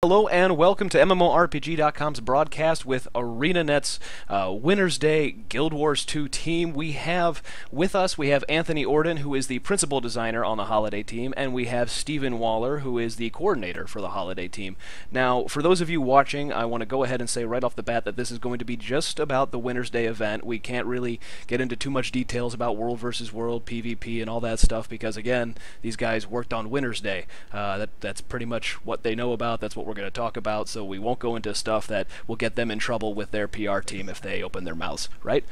Hello and welcome to MMORPG.com's broadcast with ArenaNet's Wintersday Guild Wars 2 team. We have Anthony Ordin, who is the principal designer on the holiday team, and we have Stephen Waller, who is the coordinator for the holiday team. Now, for those of you watching, I want to go ahead and say right off the bat that this is going to be just about the Wintersday event. We can't really get into too much details about World versus World, PvP, and all that stuff because, again, these guys worked on Wintersday. That's pretty much what they know about. That's what we're going to talk about, so we won't go into stuff that will get them in trouble with their PR team if they open their mouths, right?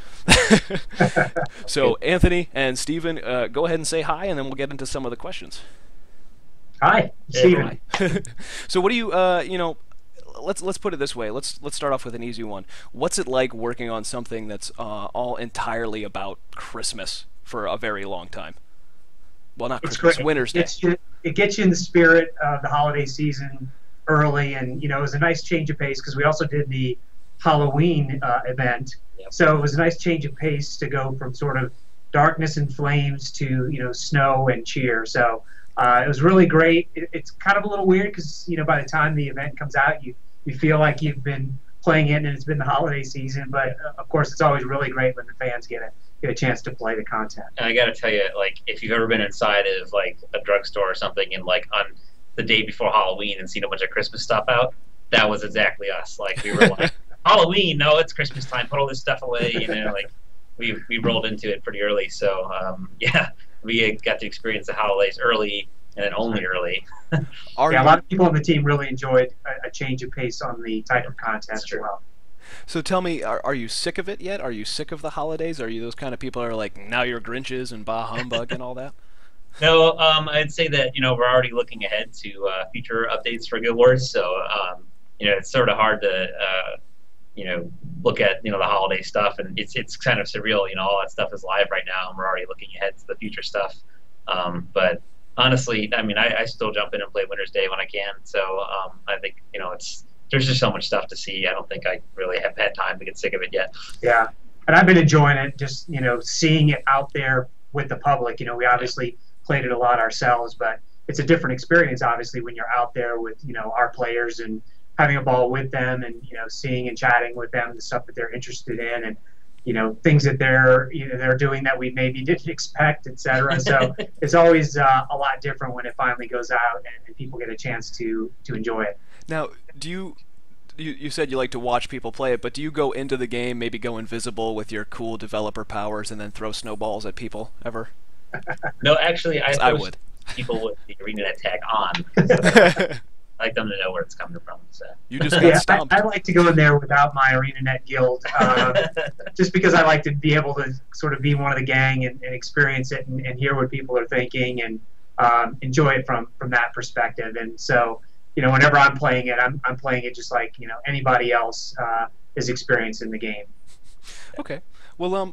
So Anthony and Stephen, go ahead and say hi, and then we'll get into some of the questions. Hi, Stephen. Hi. So what do you, let's put it this way. Let's start off with an easy one. What's it like working on something that's all entirely about Christmas for a very long time? Well, not Christmas, Winter's Day. It gets you in the spirit of the holiday season early, and it was a nice change of pace because we also did the Halloween event. Yep. So it was a nice change of pace to go from sort of darkness and flames to snow and cheer. So it was really great. It's kind of a little weird because by the time the event comes out, you feel like you've been playing it and it's been the holiday season. But of course, it's always really great when the fans get a chance to play the content. And I got to tell you, like, if you've ever been inside of like a drugstore or something, and like on the day before Halloween and seen a bunch of Christmas stuff out, that was exactly us. Like, we were like, Halloween, no, it's Christmas time, put all this stuff away, like we rolled into it pretty early. So yeah, we got to experience the holidays early and then only early. A lot of people on the team really enjoyed a change of pace on the type of content as well. So tell me, are you sick of it yet? Are you sick of the holidays? Are you those kind of people that are like, now you're Grinches and bah humbug and all that? No, I'd say that we're already looking ahead to future updates for Guild Wars. So it's sort of hard to look at the holiday stuff, and it's kind of surreal. All that stuff is live right now, and we're already looking ahead to the future stuff. But honestly, I still jump in and play Wintersday when I can. So I think there's just so much stuff to see. I don't think I really have had time to get sick of it yet. Yeah, and I've been enjoying it. Just seeing it out there with the public. We obviously played it a lot ourselves, but it's a different experience obviously when you're out there with our players and having a ball with them and seeing and chatting with them the stuff that they're interested in and things that they're doing that we maybe didn't expect, etc. So it's always a lot different when it finally goes out and people get a chance to enjoy it. Now, do you said you like to watch people play it, but do you go into the game, maybe go invisible with your cool developer powers and then throw snowballs at people ever? No, actually, I would. People with the ArenaNet tag on. I like them to know where it's coming from. So. You just got stomped. I like to go in there without my ArenaNet guild, just because I like to be able to sort of be one of the gang and experience it and hear what people are thinking and enjoy it from that perspective. And so, whenever I'm playing it, I'm playing it just like anybody else is experiencing the game. Okay. Well,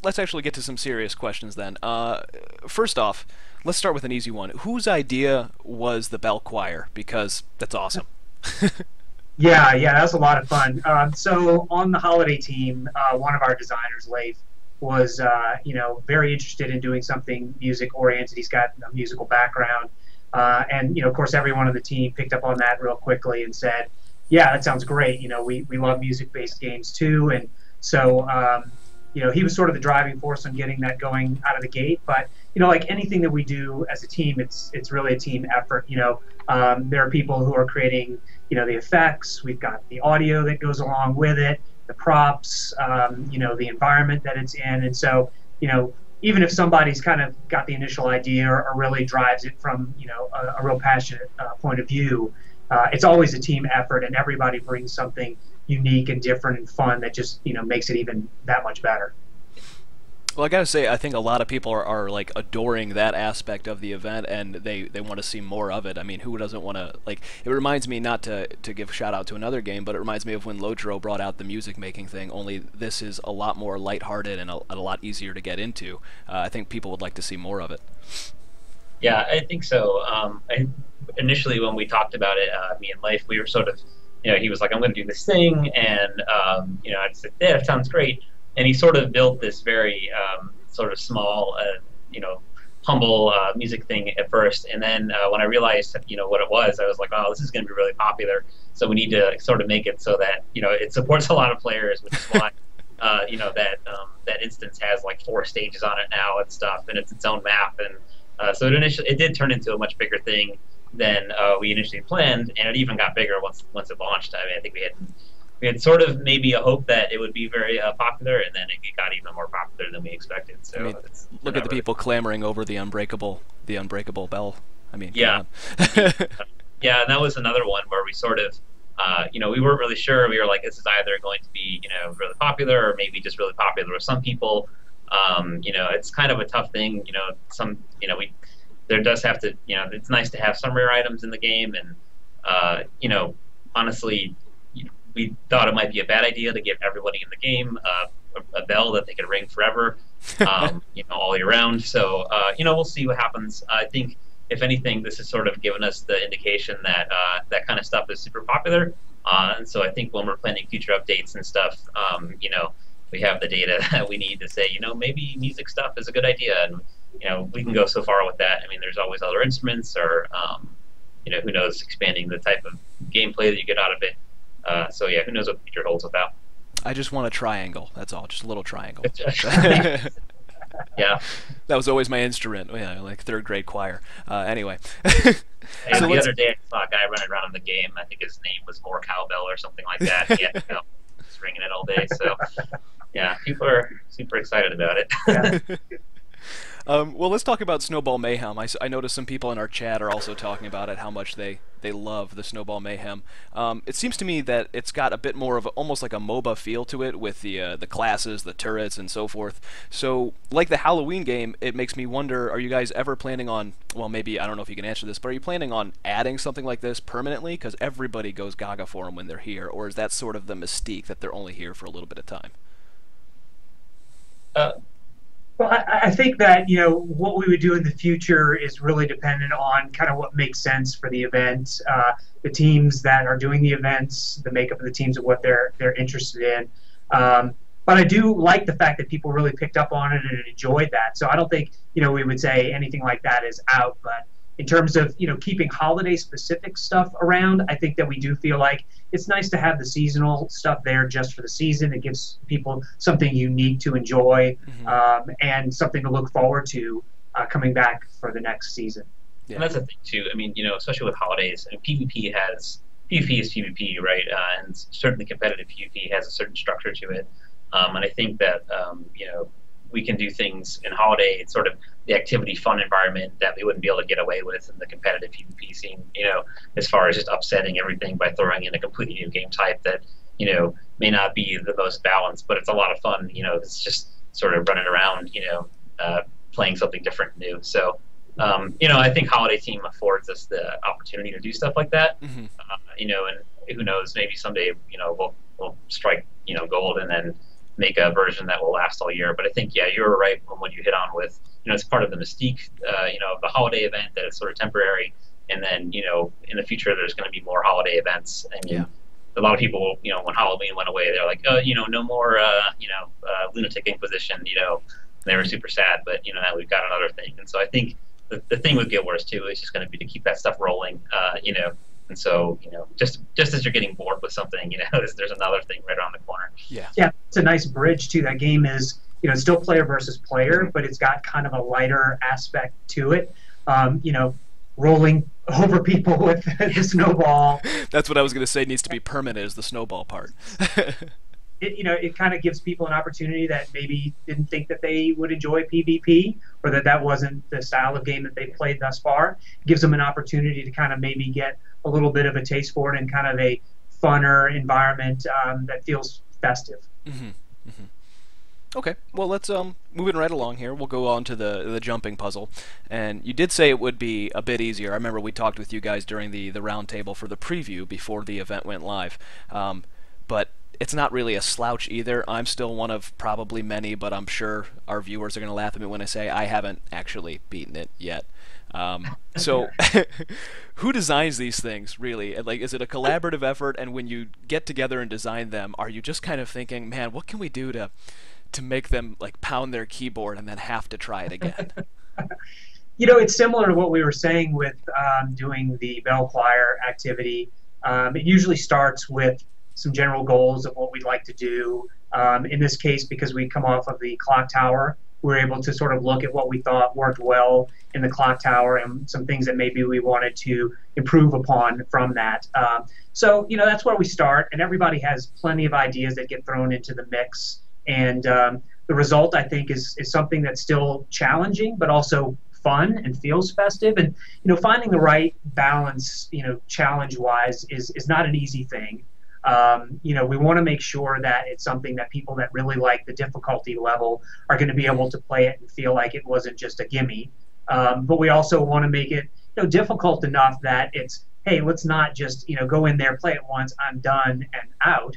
let's actually get to some serious questions then. First off, let's start with an easy one. Whose idea was the bell choir? Because that's awesome. Yeah, that was a lot of fun. So on the holiday team, one of our designers, Leif, was very interested in doing something music oriented. He's got a musical background, and of course everyone on the team picked up on that real quickly and said, "Yeah, that sounds great. We love music-based games too." And so he was sort of the driving force on getting that going out of the gate. But like anything that we do as a team, it's really a team effort. There are people who are creating the effects. We've got the audio that goes along with it, the props, the environment that it's in, and so even if somebody's kind of got the initial idea or really drives it from a real passionate point of view, it's always a team effort, and everybody brings something unique and different and fun that just makes it even that much better. Well, I gotta say, I think a lot of people are like adoring that aspect of the event, and they want to see more of it. I mean, who doesn't want to, like, it reminds me, not to give a shout out to another game, but it reminds me of when Lotro brought out the music making thing, only this is a lot more lighthearted and a lot easier to get into. I think people would like to see more of it. Yeah, I think so. Initially when we talked about it, me and Leif, we were sort of, he was like, I'm going to do this thing, and I said, yeah, that sounds great. And he sort of built this very sort of small, humble music thing at first, and then when I realized what it was, I was like, oh, this is going to be really popular. So we need to sort of make it so that it supports a lot of players, which is why that instance has like 4 stages on it now and stuff, and it's its own map, and so it did turn into a much bigger thing than we initially planned, and it even got bigger once it launched. I mean, I think we had sort of maybe a hope that it would be very popular, and then it got even more popular than we expected. So I mean, look at the people clamoring over the unbreakable bell. I mean, yeah, yeah, and that was another one where we sort of, we weren't really sure. We were like, this is either going to be really popular or maybe just really popular with some people. It's kind of a tough thing. There does have to, it's nice to have some rare items in the game, and honestly, we thought it might be a bad idea to give everybody in the game a bell that they could ring forever, all year round. So, we'll see what happens. I think, if anything, this has sort of given us the indication that that kind of stuff is super popular. And so I think when we're planning future updates and stuff, we have the data that we need to say, maybe music stuff is a good idea. And, we can go so far with that. I mean, there's always other instruments or, who knows, expanding the type of gameplay that you get out of it. So yeah, who knows what the future holds with that. I just want a triangle. That's all. Just a little triangle. Yeah. That was always my instrument. Yeah, like 3rd grade choir. Anyway. And so the other day I saw a guy running around in the game. I think his name was More Cowbell or something like that. Yeah, just ringing it all day. So yeah, people are super excited about it. Yeah. Well, let's talk about Snowball Mayhem. I noticed some people in our chat are also talking about it, how much they love the Snowball Mayhem. It seems to me that it's got a bit more of almost like a MOBA feel to it with the classes, the turrets, and so forth. So, like the Halloween game, it makes me wonder, are you guys ever planning on, well, maybe, I don't know if you can answer this, but are you planning on adding something like this permanently? Because everybody goes gaga for them when they're here. Or is that sort of the mystique that they're only here for a little bit of time? Well, I think that what we would do in the future is really dependent on kind of what makes sense for the event, the teams that are doing the events, the makeup of the teams, of what they're interested in. But I do like the fact that people really picked up on it and enjoyed that. So I don't think we would say anything like that is out. But in terms of keeping holiday specific stuff around, I think that we do feel like it's nice to have the seasonal stuff there just for the season. It gives people something unique to enjoy, and something to look forward to coming back for the next season. Yeah. And that's the thing too. I mean, especially with holidays, PvP is PvP, right? And certainly competitive PvP has a certain structure to it. And I think that we can do things in holiday. It's sort of the activity fun environment that we wouldn't be able to get away with in the competitive PvP scene, as far as just upsetting everything by throwing in a completely new game type that, may not be the most balanced, but it's a lot of fun. It's just sort of running around, playing something different and new. So, I think Holiday Team affords us the opportunity to do stuff like that. And who knows, maybe someday, we'll strike, gold and then make a version that will last all year. But I think, yeah, you're right on what you hit on with, it's part of the mystique, of the holiday event, that it's sort of temporary. And then, in the future, there's going to be more holiday events. I mean, a lot of people, when Halloween went away, they're like, no more, Lunatic Inquisition, they were super sad. But, now we've got another thing. And so I think the thing with Guild Wars 2 is just going to be to keep that stuff rolling, And so, just as you're getting bored with something, there's another thing right around the corner. Yeah, it's a nice bridge too. That game is, still player versus player, but it's got kind of a lighter aspect to it. Rolling over people with the snowball. That's what I was going to say. Needs to be permanent, is the snowball part. It kind of gives people an opportunity that maybe didn't think that they would enjoy PvP, or that wasn't the style of game that they played thus far. It gives them an opportunity to kind of maybe get a little bit of a taste for it in kind of a funner environment that feels festive. Okay, well, let's moving right along here. We'll go on to the jumping puzzle. And you did say it would be a bit easier. I remember we talked with you guys during the round table for the preview before the event went live. But it's not really a slouch either. I'm still one of probably many, but I'm sure our viewers are going to laugh at me when I say I haven't actually beaten it yet. So who designs these things, really? Like, is it a collaborative effort? And when you get together and design them, are you just kind of thinking, man, what can we do to make them like pound their keyboard and then have to try it again? It's similar to what we were saying with doing the bell choir activity. It usually starts with some general goals of what we'd like to do. In this case, because we come off of the clock tower, we were able to sort of look at what we thought worked well in the clock tower and some things that maybe we wanted to improve upon from that. So, that's where we start, and everybody has plenty of ideas that get thrown into the mix. And the result, I think, is something that's still challenging, but also fun and feels festive. And finding the right balance, challenge-wise, is not an easy thing. We want to make sure that it's something that people that really like the difficulty level are going to be able to play it and feel like it wasn't just a gimme. But we also want to make it difficult enough that it's, hey, let's not just go in there, play it once, I'm done and out.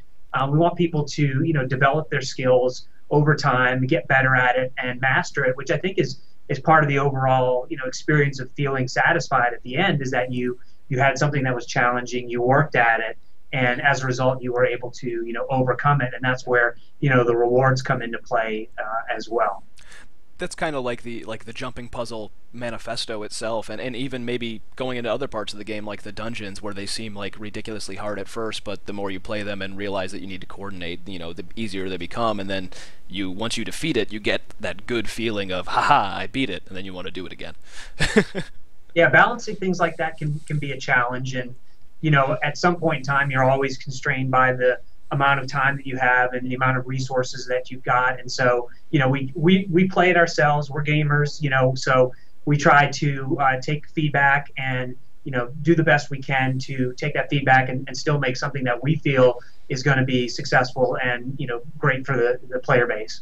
We want people to develop their skills over time, get better at it, and master it, which I think is part of the overall experience of feeling satisfied at the end, is that you had something that was challenging, you worked at it, and as a result you were able to overcome it, and that's where the rewards come into play as well. That's kind of like the jumping puzzle manifesto itself, and even maybe going into other parts of the game like the dungeons, where they seem like ridiculously hard at first, but the more you play them and realize that you need to coordinate, the easier they become, and then once you defeat it, you get that good feeling of, haha, I beat it, and then you want to do it again. Yeah, balancing things like that can be a challenge, and at some point in time you're always constrained by the amount of time that you have and the amount of resources that you've got. And so we play it ourselves, we're gamers, so we try to take feedback and do the best we can to take that feedback and still make something that we feel is going to be successful and great for the player base.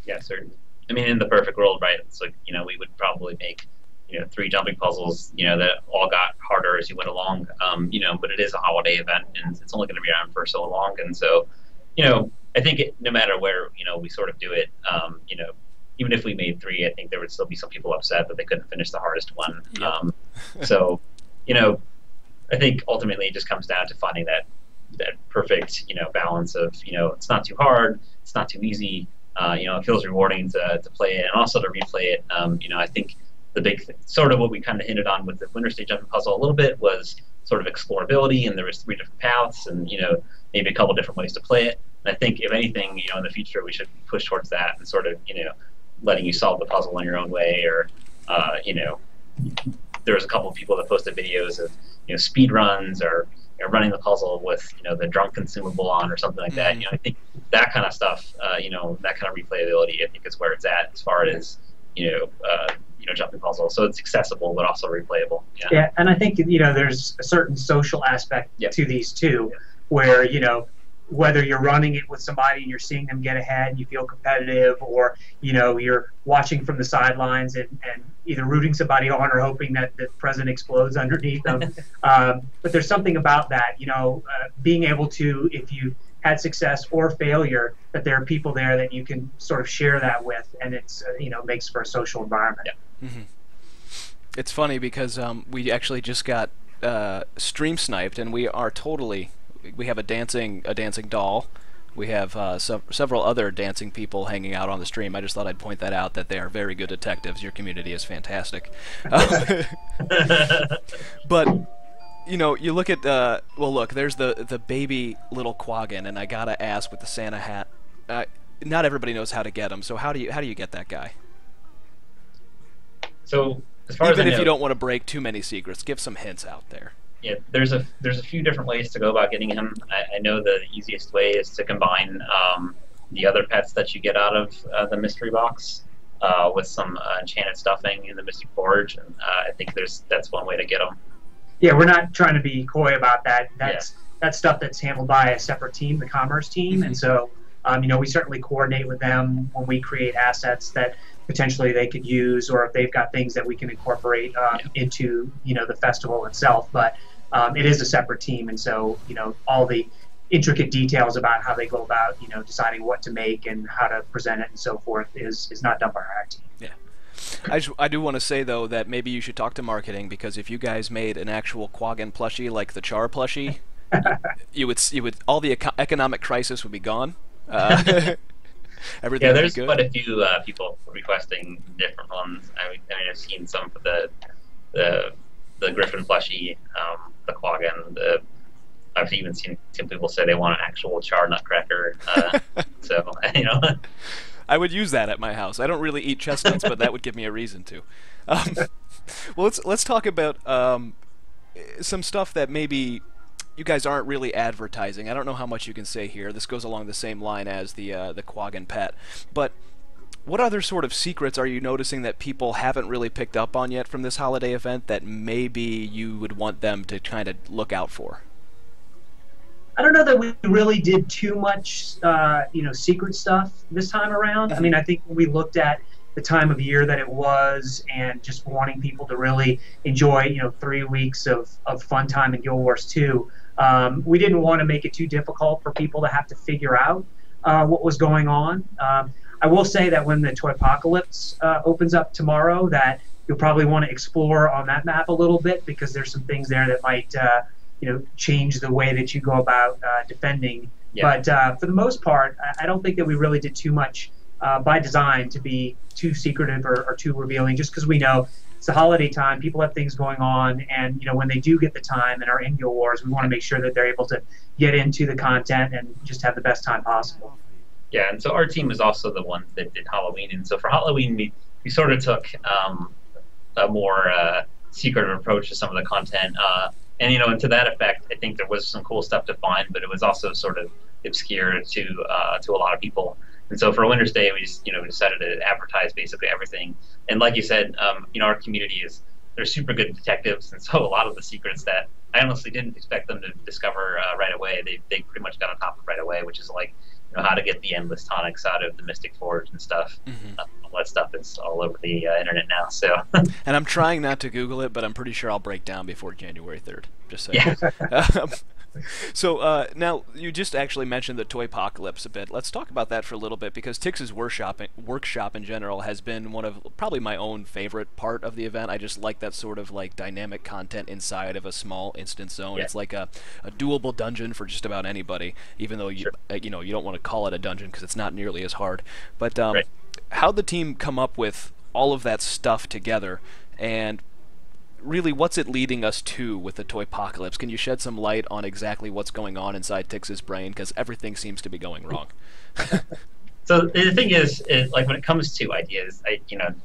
Yeah, certainly. I mean, in the perfect world, right, it's like we would probably make 3 jumping puzzles, that all got harder as you went along, but it is a holiday event, and it's only going to be around for so long, and so, I think no matter where, we sort of do it, even if we made 3, I think there would still be some people upset that they couldn't finish the hardest one. Yep. So, I think ultimately it just comes down to finding that perfect, balance of, it's not too hard, it's not too easy, it feels rewarding to play it and also to replay it. I think the big thing, sort of what we kind of hinted on with the Wintersday jumping puzzle a little bit, was sort of explorability, and there was 3 different paths and maybe a couple different ways to play it. And I think if anything, in the future we should push towards that and sort of letting you solve the puzzle in your own way, or there was a couple of people that posted videos of speed runs or running the puzzle with the drunk consumable on or something like that. I think that kind of stuff, that kind of replayability, I think is where it's at as far as jumping puzzle. So it's accessible but also replayable. Yeah, and I think there's a certain social aspect to these too, where whether you're running it with somebody and you're seeing them get ahead and you feel competitive, or you're watching from the sidelines and either rooting somebody on or hoping that the present explodes underneath them. But there's something about that, being able to, if you had success or failure, that there are people there that you can sort of share that with, and it's makes for a social environment. Mm-hmm. It's funny because we actually just got stream sniped, and we have a dancing doll. We have several other dancing people hanging out on the stream. I just thought I'd point that out, that they are very good detectives. Your community is fantastic. But you look at look, there's the baby little Quaggan, and I gotta ask, with the Santa hat, not everybody knows how to get him. So how do you get that guy? So as far as I know, if you don't want to break too many secrets, give some hints out there. Yeah, there's a few different ways to go about getting him. I know the easiest way is to combine the other pets that you get out of the mystery box with some enchanted stuffing in the Mystic Forge, and I think that's one way to get them. Yeah, we're not trying to be coy about that. That's stuff that's handled by a separate team, the commerce team, and so we certainly coordinate with them when we create assets that potentially they could use, or if they've got things that we can incorporate into the festival itself. But it is a separate team, and so all the intricate details about how they go about deciding what to make and how to present it and so forth is not done by our team. Yeah. I do want to say though that maybe you should talk to marketing, because if you guys made an actual Quaggan plushie like the Char plushie, you would all the economic crisis would be gone. Everything Yeah, will be there's good. quite a few people requesting different ones. I mean, I've seen some for the Griffin plushie, the Quaggan. I've even seen some people say they want an actual char nutcracker. So you know. I would use that at my house. I don't really eat chestnuts, but that would give me a reason to. Um, well, let's talk about some stuff that maybe you guys aren't really advertising. I don't know how much you can say here. This goes along the same line as the Quaggan pet, but what other sort of secrets are you noticing that people haven't really picked up on yet from this holiday event that maybe you would want them to kind of look out for? I don't know that we really did too much, secret stuff this time around. I mean, I think when we looked at the time of year that it was and just wanting people to really enjoy, 3 weeks of fun time in Guild Wars 2, we didn't want to make it too difficult for people to have to figure out what was going on. I will say that when the Toypocalypse opens up tomorrow, that you'll probably want to explore on that map a little bit, because there's some things there that might change the way that you go about defending. Yeah. But for the most part, I don't think that we really did too much by design to be too secretive or too revealing, just because we know it's the holiday time, people have things going on, and when they do get the time and are in Guild Wars, we want to make sure that they're able to get into the content and just have the best time possible. Yeah, and so our team is also the one that did Halloween, and so for Halloween we sort of took a more secretive approach to some of the content. And to that effect, I think there was some cool stuff to find, but it was also sort of obscure to a lot of people. And so for Wintersday, we just we decided to advertise basically everything. And like you said, our community they're super good detectives, and so a lot of the secrets that I honestly didn't expect them to discover right away, they pretty much got on top of right away, which is like how to get the endless tonics out of the Mystic Forge and stuff. All that stuff is all over the internet now. So. And I'm trying not to Google it, but I'm pretty sure I'll break down before January 3rd. Just saying. Yeah. So now you just actually mentioned the Toypocalypse a bit. Let's talk about that for a little bit, because Tix's workshop in general has been one of probably my own favorite part of the event. I just like that sort of like dynamic content inside of a small instance zone. Yeah. It's like a doable dungeon for just about anybody, even though you you don't want to call it a dungeon because it's not nearly as hard. But right. How'd the team come up with all of that stuff together, and really, what's it leading us to with the Toypocalypse? Can you shed some light on exactly what's going on inside Tix's brain? Because everything seems to be going wrong. So the thing is, like when it comes to ideas, I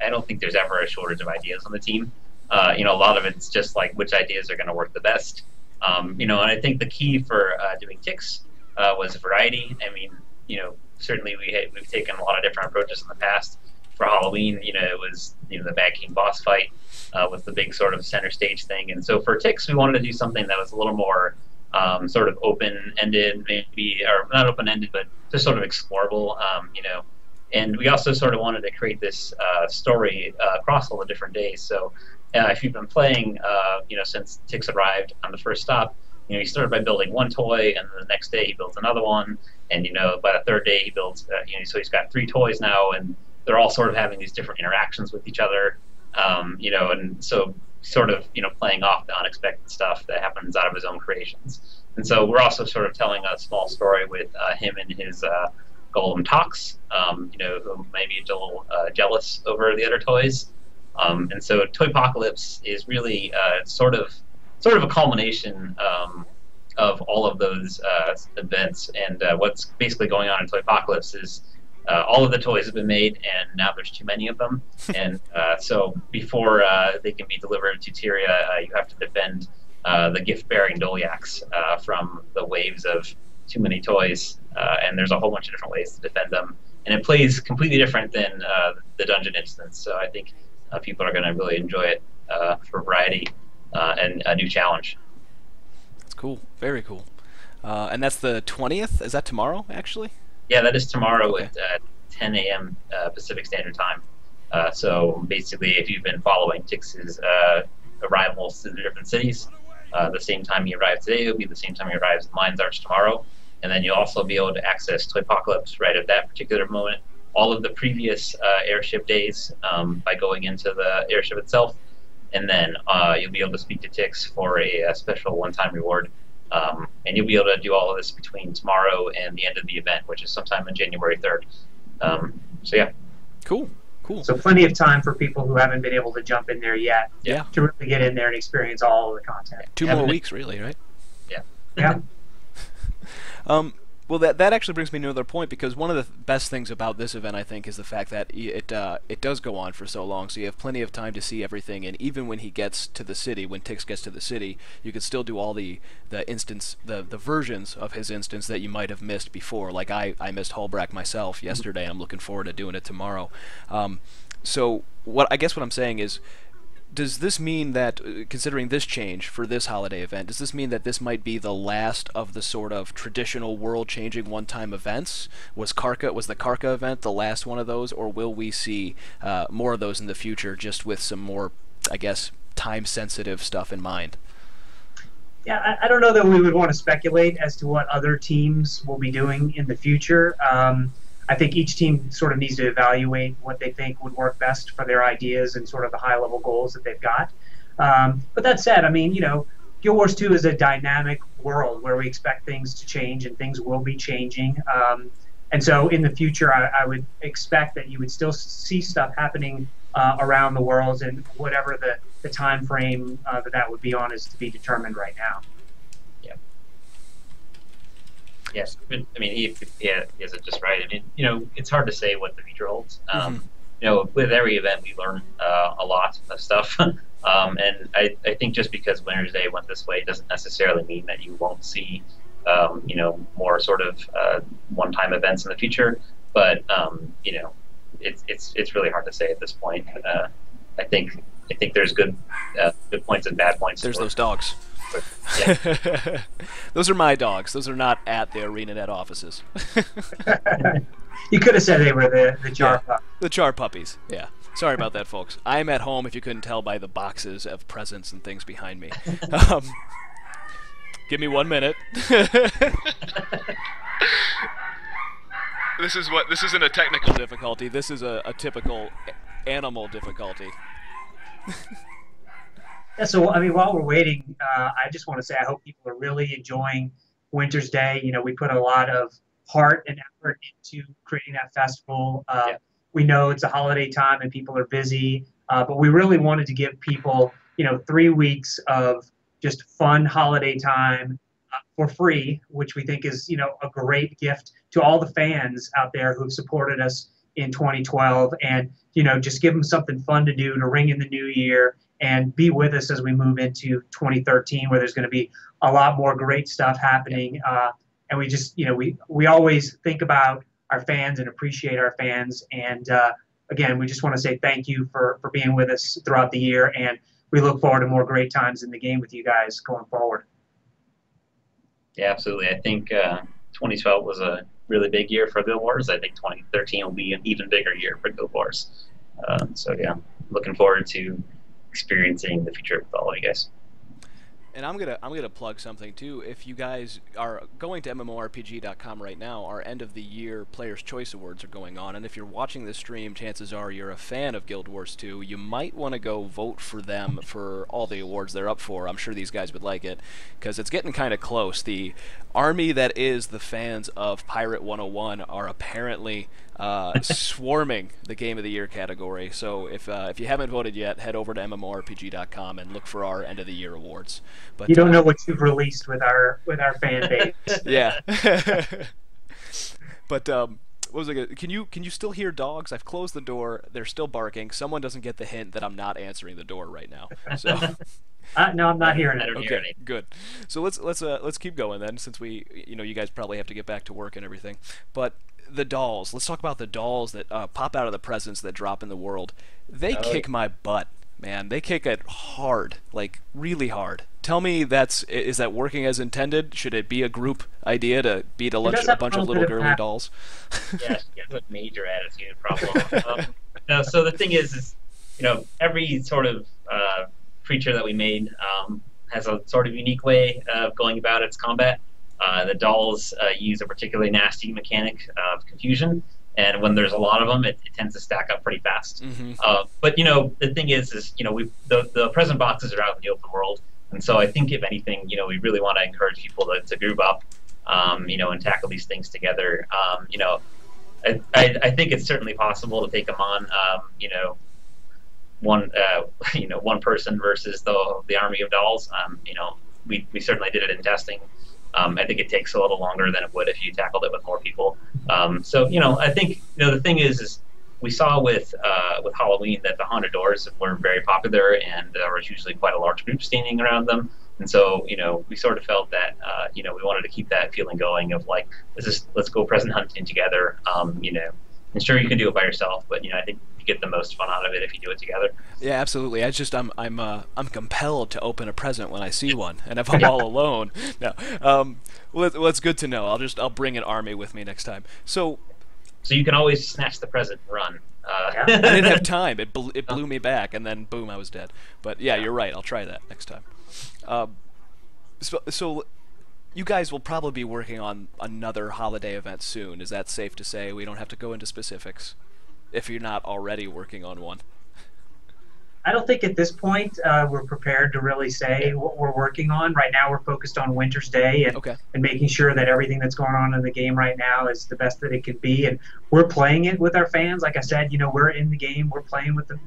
don't think there's ever a shortage of ideas on the team. A lot of it's just like which ideas are going to work the best. And I think the key for doing Tix was variety. I mean, certainly we've taken a lot of different approaches in the past. For Halloween, it was the Mad King boss fight. With the big sort of center stage thing. And so for Tix, we wanted to do something that was a little more sort of open-ended, maybe, or not open-ended, but just sort of explorable, And we also sort of wanted to create this story across all the different days. So if you've been playing, since Tix arrived on the first stop, he started by building one toy, and the next day he built another one, and by the third day he built, so he's got 3 toys now, and they're all sort of having these different interactions with each other. And so sort of, playing off the unexpected stuff that happens out of his own creations. And so we're also sort of telling a small story with him and his Golem Tox, who may be a little jealous over the other toys. And so Toypocalypse is really sort of a culmination of all of those events. And what's basically going on in Toypocalypse is all of the toys have been made, and now there's too many of them. And so before they can be delivered to Tyria, you have to defend the gift-bearing Doliacs from the waves of too many toys. And there's a whole bunch of different ways to defend them. And it plays completely different than the dungeon instance. So I think people are going to really enjoy it for variety and a new challenge. That's cool. Very cool. And that's the 20th? Is that tomorrow, actually? Yeah, that is tomorrow at 10 a.m. Pacific Standard Time. So basically, if you've been following Tix's arrivals to the different cities, the same time he arrived today will be the same time he arrives in Lines Arch tomorrow. And then you'll also be able to access Toypocalypse right at that particular moment. All of the previous airship days by going into the airship itself. And then you'll be able to speak to Tix for a special one-time reward. And you'll be able to do all of this between tomorrow and the end of the event, which is sometime on January 3rd. So yeah. Cool. Cool. So plenty of time for people who haven't been able to jump in there yet Yeah. to really get in there and experience all of the content. 2 more weeks, really, right? Yeah. Yeah. Well, that actually brings me to another point, because one of the best things about this event, I think, is the fact that it does go on for so long, so you have plenty of time to see everything. And even when he gets to the city, when Tix gets to the city, you can still do all the versions of his instance that you might have missed before. Like I missed Hullbrack myself yesterday. I'm looking forward to doing it tomorrow. So I guess what I'm saying is, does this mean that, considering this change for this holiday event, does this mean that this might be the last of the sort of traditional world-changing one-time events? Was the Karka event the last one of those, or will we see more of those in the future, just with some more, I guess, time-sensitive stuff in mind? Yeah, I don't know that we would want to speculate as to what other teams will be doing in the future. I think each team sort of needs to evaluate what they think would work best for their ideas and sort of the high-level goals that they've got. But that said, I mean, Guild Wars 2 is a dynamic world where we expect things to change, and things will be changing. And so in the future, I would expect that you would still see stuff happening around the world, and whatever the time frame that would be on is to be determined right now. Yes, I mean, he has it just right. I mean, it's hard to say what the future holds. With every event, we learn a lot of stuff. And I think just because Wintersday went this way doesn't necessarily mean that you won't see, more sort of one-time events in the future. But it's really hard to say at this point. I think there's good points and bad points. There's those dogs. Yeah. Those are my dogs. Those are not at the ArenaNet offices. You could have said they were the char puppies. The char puppies, yeah. Sorry about that, folks. I'm at home, if you couldn't tell by the boxes of presents and things behind me. Give me 1 minute. This isn't a technical difficulty. This is a typical animal difficulty. Yeah, so I mean, while we're waiting, I just want to say I hope people are really enjoying Wintersday. We put a lot of heart and effort into creating that festival. We know it's a holiday time and people are busy, but we really wanted to give people, 3 weeks of just fun holiday time for free, which we think is, a great gift to all the fans out there who've supported us in 2012, and just give them something fun to do to ring in the new year, and be with us as we move into 2013, where there's going to be a lot more great stuff happening. And we just, we always think about our fans and appreciate our fans. And again, we just want to say thank you for being with us throughout the year, and we look forward to more great times in the game with you guys going forward. Yeah, absolutely. I think 2012 was a really big year for Guild Wars. I think 2013 will be an even bigger year for Guild Wars. So yeah, looking forward to experiencing the future with all of you guys. And I'm gonna plug something too. If you guys are going to MMORPG.com right now, our end of the year Players' Choice Awards are going on, and if you're watching this stream, chances are you're a fan of Guild Wars 2. You might want to go vote for them for all the awards they're up for. I'm sure these guys would like it, because it's getting kind of close. The army that is the fans of Pirate 101 are apparently swarming the Game of the Year category. So if you haven't voted yet, head over to MMORPG.com and look for our end of the year awards. But you don't know what you've released with our fan base. Yeah. But what was I gonna, can you still hear dogs? I've closed the door. They're still barking. Someone doesn't get the hint that I'm not answering the door right now. So no, I'm not hearing it. Okay, good. So let's keep going then, since we you guys probably have to get back to work and everything. But the dolls. Let's talk about the dolls that pop out of the presents that drop in the world. They kick my butt, man. They kick it hard, like really hard. Tell me, is that working as intended? Should it be a group idea to beat a bunch of little girly dolls? Yes, a major attitude problem. No, so the thing is every sort of creature that we made has a sort of unique way of going about its combat. The dolls use a particularly nasty mechanic of confusion, and when there's a lot of them, it tends to stack up pretty fast. Mm-hmm. But the thing is the present boxes are out in the open world, and so I think if anything, we really want to encourage people to group up, and tackle these things together. I think it's certainly possible to take them on. You know, one person versus the army of dolls. You know, we certainly did it in testing. I think it takes a little longer than it would if you tackled it with more people. So you know, I think the thing is we saw with Halloween that the haunted doors were very popular, and there was usually quite a large group standing around them. And so, you know, we sort of felt that, you know, we wanted to keep that feeling going of like, let's go present hunting together. You know, and sure you can do it by yourself, but you know, I think you get the most fun out of it if you do it together. Yeah, absolutely. I'm compelled to open a present when I see one, and if I'm all alone, no. Well, that's good to know. I'll bring an army with me next time. So you can always snatch the present and run. I didn't have time. It blew me back, and then boom, I was dead. But yeah, you're right. I'll try that next time. So you guys will probably be working on another holiday event soon. Is that safe to say? We don't have to go into specifics if you're not already working on one. I don't think at this point we're prepared to really say what we're working on. Right now we're focused on Wintersday and making sure that everything that's going on in the game right now is the best that it can be. And we're playing it with our fans. Like I said, you know, we're in the game. We're playing with the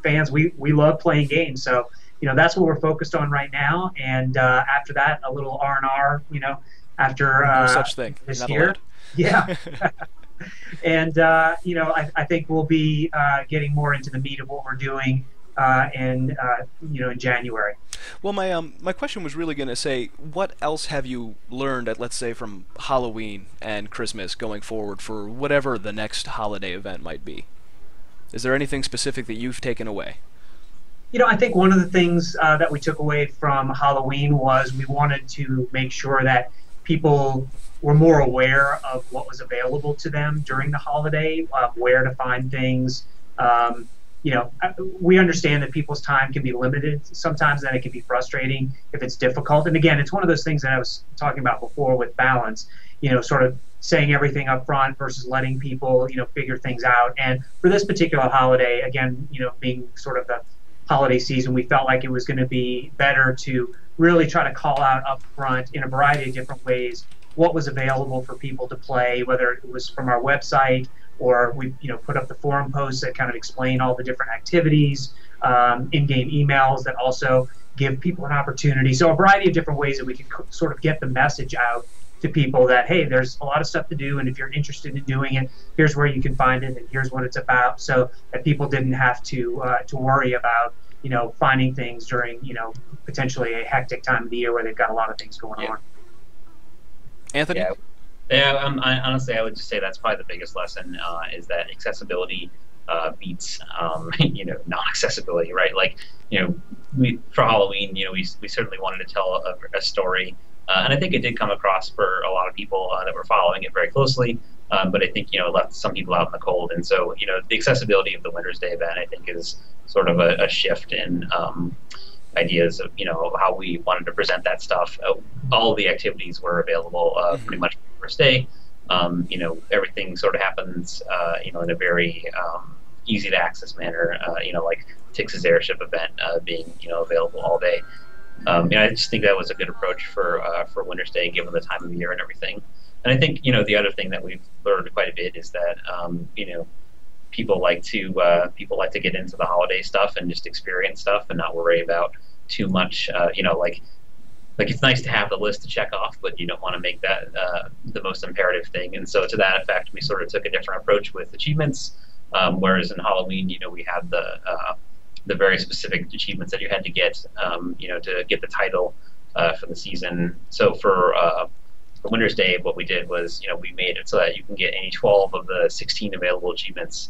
fans. We love playing games. So, you know, that's what we're focused on right now. And after that, a little R&R, you know, after no such thing. This not year. Allowed. Yeah. And, you know, I think we'll be getting more into the meat of what we're doing in January. Well, my question was really going to say, what else have you learned let's say, from Halloween and Christmas going forward for whatever the next holiday event might be? Is there anything specific that you've taken away? You know, I think one of the things that we took away from Halloween was we wanted to make sure that people were more aware of what was available to them during the holiday, where to find things. You know, we understand that people's time can be limited sometimes, and it can be frustrating if it's difficult. And again, it's one of those things that I was talking about before with balance, you know, sort of saying everything up front versus letting people, you know, figure things out. And for this particular holiday, again, you know, being sort of the holiday season, we felt like it was going to be better to really try to call out up front in a variety of different ways what was available for people to play, whether it was from our website or we, you know, put up the forum posts that kind of explain all the different activities, in-game emails that also give people an opportunity. So a variety of different ways that we can sort of get the message out to people that, hey, there's a lot of stuff to do, and if you're interested in doing it, here's where you can find it, and here's what it's about, so that people didn't have to worry about, you know, finding things during, you know, potentially a hectic time of the year where they've got a lot of things going on. Anthony? Yeah, honestly, I would just say that's probably the biggest lesson is that accessibility beats, you know, non-accessibility, right? Like, you know, for Halloween, you know, we certainly wanted to tell a story. And I think it did come across for a lot of people that were following it very closely, but I think, you know, it left some people out in the cold. And so, you know, the accessibility of the Wintersday event, I think, is sort of a shift in ideas of, you know, how we wanted to present that stuff. All of the activities were available pretty much the first day. You know, everything sort of happens, you know, in a very easy to access manner, you know, like Tix's airship event being, you know, available all day. You know, I just think that was a good approach for Wintersday, given the time of year and everything. And I think, you know, the other thing that we've learned quite a bit is that, you know, people like to get into the holiday stuff and just experience stuff and not worry about too much. You know, like it's nice to have the list to check off, but you don't want to make that the most imperative thing. And so, to that effect, we sort of took a different approach with achievements. Whereas in Halloween, you know, we had the very specific achievements that you had to get, you know, to get the title for the season. So for Wintersday, what we did was, you know, we made it so that you can get any 12 of the 16 available achievements,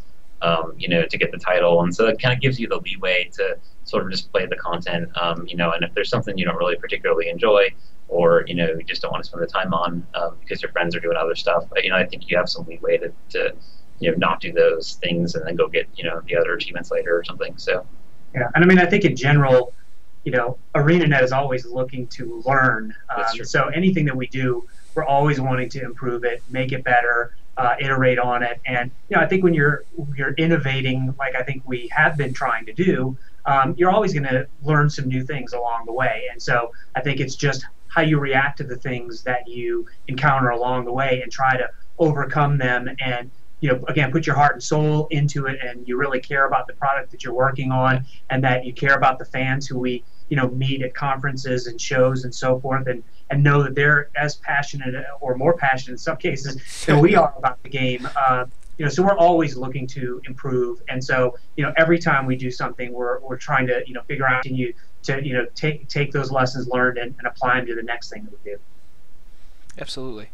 you know, to get the title. And so it kind of gives you the leeway to sort of just play the content, you know, and if there's something you don't really particularly enjoy, or, you know, you just don't want to spend the time on because your friends are doing other stuff, but, you know, I think you have some leeway to you know, not do those things and then go get, you know, the other achievements later or something. So. Yeah, and I mean, I think in general, you know, ArenaNet is always looking to learn. So anything that we do, we're always wanting to improve it, make it better, iterate on it. And, you know, I think when you're innovating, like I think we have been trying to do, you're always going to learn some new things along the way. And so I think it's just how you react to the things that you encounter along the way and try to overcome them and again, put your heart and soul into it, and you really care about the product that you're working on, and that you care about the fans who we meet at conferences and shows and so forth, and know that they're as passionate or more passionate in some cases than we are about the game. So we're always looking to improve, and so every time we do something, we're trying to figure out to take those lessons learned and apply them to the next thing that we do. Absolutely.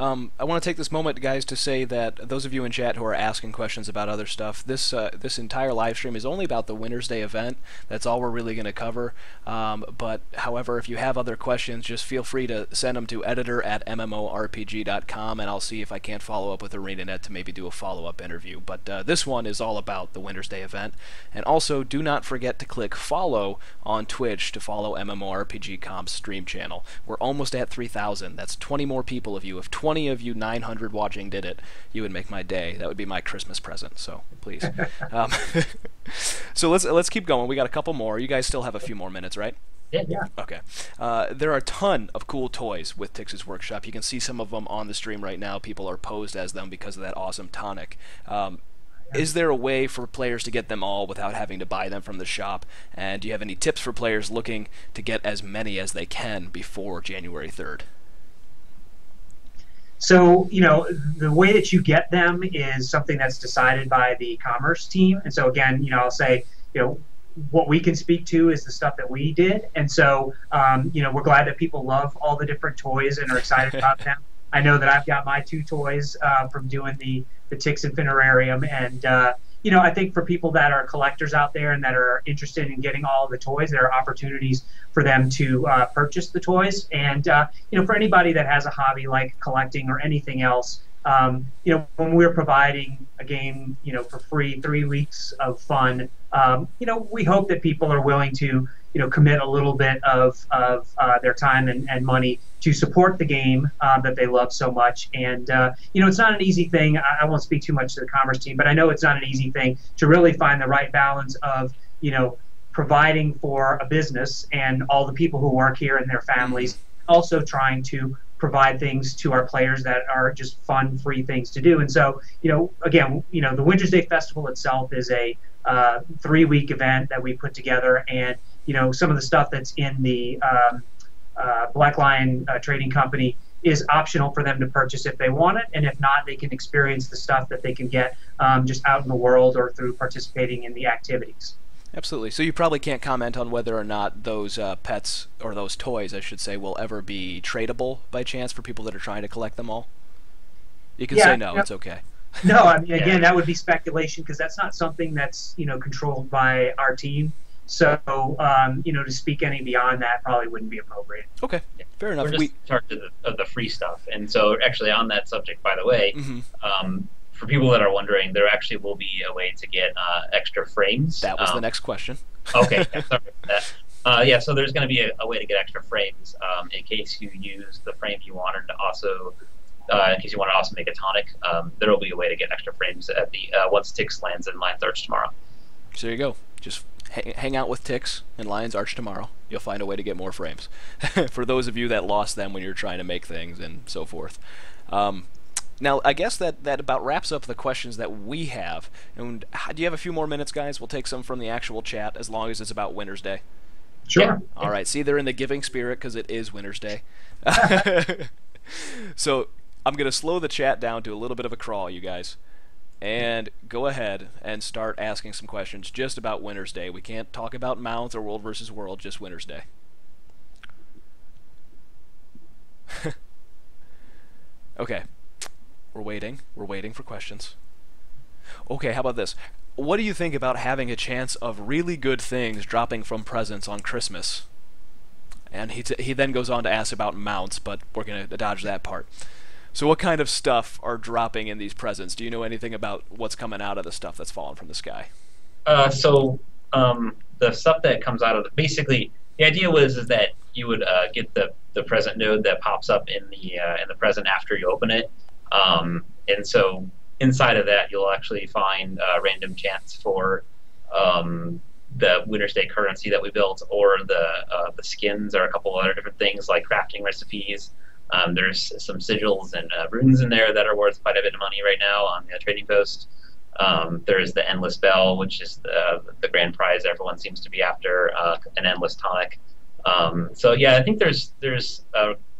I want to take this moment, guys, to say that those of you in chat who are asking questions about other stuff, this entire live stream is only about the Wintersday event. That's all we're really going to cover. But, however, if you have other questions, just feel free to send them to editor@mmorpg.com, and I'll see if I can't follow up with ArenaNet to maybe do a follow-up interview. But this one is all about the Wintersday event. And also, do not forget to click follow on Twitch to follow MMORPG.com's stream channel. We're almost at 3,000. That's 20 more people of you. If 20 of you 900 watching did it, you would make my day. That would be my Christmas present, so please. So let's keep going. We got a couple more. You guys still have a few more minutes, right? Yeah. Okay. There are a ton of cool toys with Tix's Workshop. You can see some of them on the stream right now. People are posed as them because of that awesome tonic. Is there a way for players to get them all without having to buy them from the shop? And do you have any tips for players looking to get as many as they can before January 3rd? So, the way that you get them is something that's decided by the commerce team. And so, again, I'll say, what we can speak to is the stuff that we did. And so, we're glad that people love all the different toys and are excited about them. I know that I've got my 2 toys from doing the Tix Infinitarium. And, I think for people that are collectors out there and that are interested in getting all of the toys, there are opportunities for them to purchase the toys. And, for anybody that has a hobby like collecting or anything else, when we're providing a game, for free, 3 weeks of fun, we hope that people are willing to, commit a little bit of their time and money to support the game that they love so much. And, it's not an easy thing. I won't speak too much to the commerce team, but I know it's not an easy thing to really find the right balance of, providing for a business and all the people who work here and their families, also trying to provide things to our players that are just fun, free things to do. And so, again, the Wintersday Festival itself is a 3-week event that we put together, and some of the stuff that's in the Black Lion Trading Company is optional for them to purchase if they want it, and if not, they can experience the stuff that they can get just out in the world or through participating in the activities. Absolutely. So you probably can't comment on whether or not those pets, or those toys, I should say, will ever be tradable by chance for people that are trying to collect them all? You can say no, it's okay. No, I mean, again, that would be speculation because that's not something that's, controlled by our team. So, to speak any beyond that probably wouldn't be appropriate. Okay, fair enough. We're just in charge of the free stuff. And so, actually, on that subject, by the way, for people that are wondering, there actually will be a way to get extra frames. That was the next question. Okay, sorry about that. So there's going to be a way to get extra frames in case you use the frame you wanted to also, in case you want to also make a tonic. There will be a way to get extra frames at the once Tix lands in Lion's Arch tomorrow. So there you go. Just hang out with Tix in Lion's Arch tomorrow. You'll find a way to get more frames. For those of you that lost them when you're trying to make things and so forth. Now, I guess that about wraps up the questions that we have. And do you have a few more minutes, guys? We'll take some from the actual chat, as long as it's about Wintersday. Sure. Yeah. All right. See, they're in the giving spirit because it is Wintersday. So I'm going to slow the chat down to a little bit of a crawl, you guys. And go ahead and start asking some questions just about Wintersday. We can't talk about mounts or World versus World, just Wintersday. Okay. We're waiting for questions. Okay, how about this? What do you think about having a chance of really good things dropping from presents on Christmas? And he then goes on to ask about mounts, but we're going to dodge that part. So what kind of stuff are dropping in these presents? Do you know anything about what's coming out of the stuff that's fallen from the sky? The stuff that comes out of basically the idea is that you would get the present node that pops up in the present after you open it. And so inside of that, you'll actually find random chance for the Wintersday currency that we built, or the skins, or a couple other different things like crafting recipes, There's some sigils and runes in there that are worth quite a bit of money right now on the trading post. There's the Endless Bell, which is the grand prize everyone seems to be after, an endless tonic. So yeah, I think there's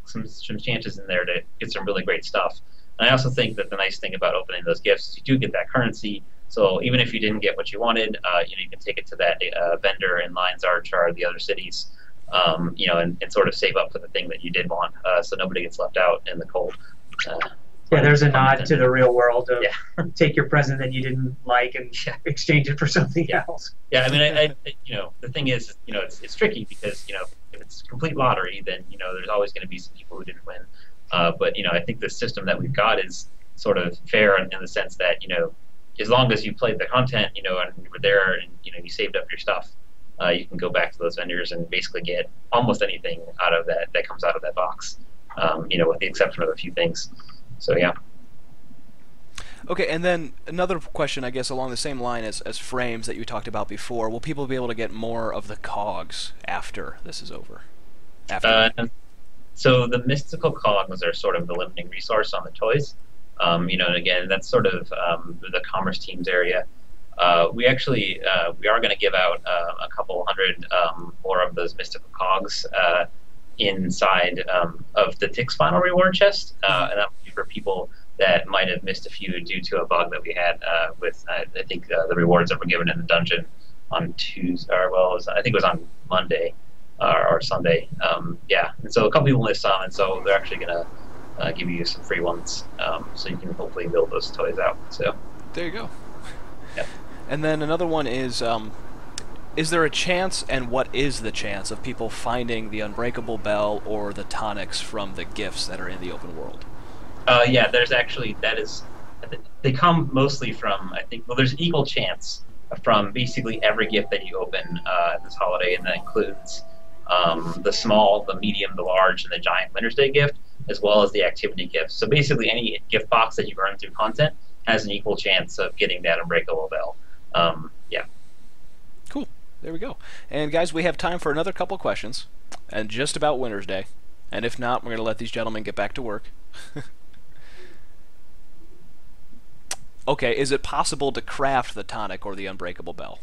some chances in there to get some really great stuff. And I also think that the nice thing about opening those gifts is you do get that currency. So even if you didn't get what you wanted, you can take it to that vendor in Lion's Arch or the other cities, and sort of save up for the thing that you did want, so nobody gets left out in the cold. Yeah, there's a nod to the real world of take your present that you didn't like and exchange it for something else. Yeah, I mean, the thing is, it's tricky because, if it's complete lottery, then, there's always going to be some people who didn't win. But, I think the system that we've got is sort of fair in the sense that, as long as you played the content, and you were there and, you saved up your stuff, you can go back to those vendors and basically get almost anything out of that comes out of that box, with the exception of a few things. So, yeah. Okay, and then another question, I guess, along the same line as frames that you talked about before. Will people be able to get more of the cogs after this is over? So the mystical cogs are sort of the limiting resource on the toys. And again, that's sort of the commerce team's area. We are going to give out a couple hundred more of those mystical cogs inside of the Tick's final reward chest, and that would be for people that might have missed a few due to a bug that we had with, I think, the rewards that were given in the dungeon on Tuesday, I think it was on Monday or Sunday. And so a couple people missed some, and so they're actually going to give you some free ones, so you can hopefully build those toys out. So there you go. Yeah. And then another one is there a chance, and what is the chance, of people finding the Unbreakable Bell or the tonics from the gifts that are in the open world? There's actually, they come mostly from, I think, there's an equal chance from basically every gift that you open this holiday, and that includes the small, the medium, the large, and the giant Wintersday gift, as well as the activity gift. So basically any gift box that you've earned through content has an equal chance of getting that Unbreakable Bell. Cool. There we go. And guys, we have time for another couple questions, and just about Wintersday. And if not, we're going to let these gentlemen get back to work. Okay, is it possible to craft the tonic or the Unbreakable Bell?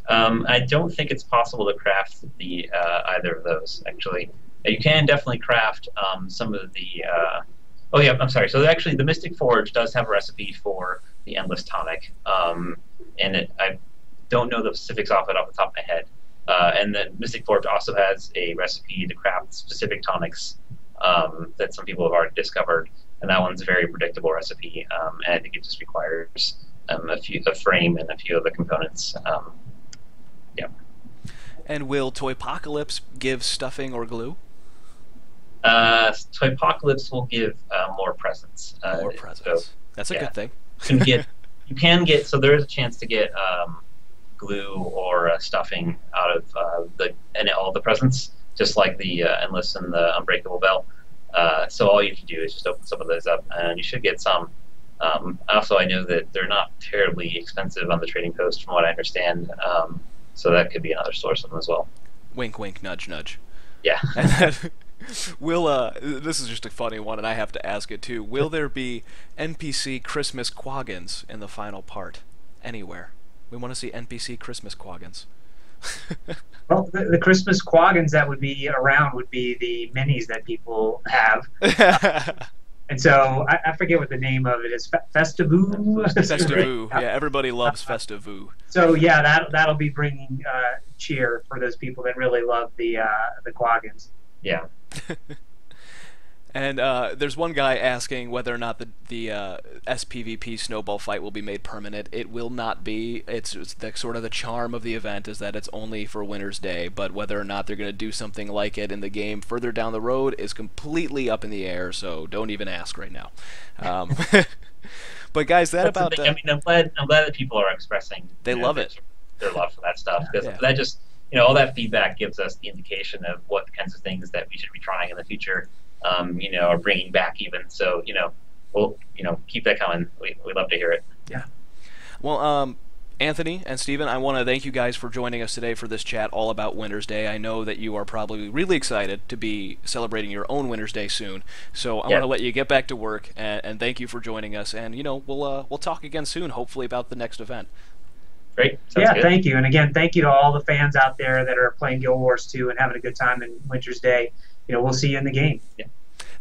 I don't think it's possible to craft the either of those, actually. You can definitely craft some of the... I'm sorry. So actually, the Mystic Forge does have a recipe for the Endless Tonic, and I don't know the specifics off the top of my head. And the Mystic Forge also has a recipe to craft specific tonics that some people have already discovered, and that one's a very predictable recipe. And I think it just requires a frame and a few other components. And will Toypocalypse give stuffing or glue? Toypocalypse will give more presents. More presents. So, that's a good thing. You can get. So there is a chance to get glue or stuffing out of all the presents, just like the Endless and the Unbreakable Bell. So all you have to do is just open some of those up, and you should get some. Also, I know that they're not terribly expensive on the trading post, from what I understand. So that could be another source of them as well. Wink, wink, nudge, nudge. Yeah. And then, this is just a funny one, and I have to ask it too. Will there be NPC Christmas Quaggans in the final part? Anywhere. We want to see NPC Christmas Quaggans. Well, the Christmas Quaggans that would be around would be the minis that people have. And so I forget what the name of it is. Festivoo? Festivoo. Yeah, everybody loves Festivoo. So yeah, that'll be bringing cheer for those people that really love the Quaggans. Yeah. And there's one guy asking whether or not the SPVP snowball fight will be made permanent. It will not be. It's sort of the charm of the event is that it's only for Wintersday, but whether or not they're going to do something like it in the game further down the road is completely up in the air, so don't even ask right now. But guys, I'm glad that people are expressing they love it. Their love for that stuff, because that just all that feedback gives us the indication of what kinds of things that we should be trying in the future. Or bringing back even. So, we'll, keep that coming. We love to hear it. Yeah. Well, Anthony and Steven, I want to thank you guys for joining us today for this chat all about Wintersday. I know that you are probably really excited to be celebrating your own Wintersday soon, so I want to let you get back to work, and thank you for joining us. And we'll talk again soon, hopefully about the next event. Great. Sounds good. Thank you. And again, thank you to all the fans out there that are playing Guild Wars 2 and having a good time in Wintersday. We'll see you in the game. Yeah.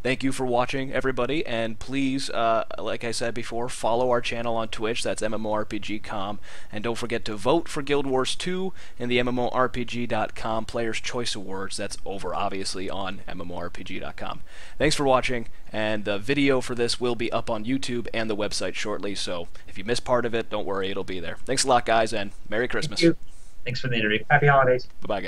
Thank you for watching, everybody, and please, like I said before, follow our channel on Twitch. That's MMORPG.com, and don't forget to vote for Guild Wars 2 in the MMORPG.com Players' Choice Awards. That's over, obviously, on MMORPG.com. Thanks for watching, and the video for this will be up on YouTube and the website shortly, so if you missed part of it, don't worry, it'll be there. Thanks a lot, guys, and Merry Christmas. Thank you. Thanks for the interview. Happy holidays. Bye-bye, guys.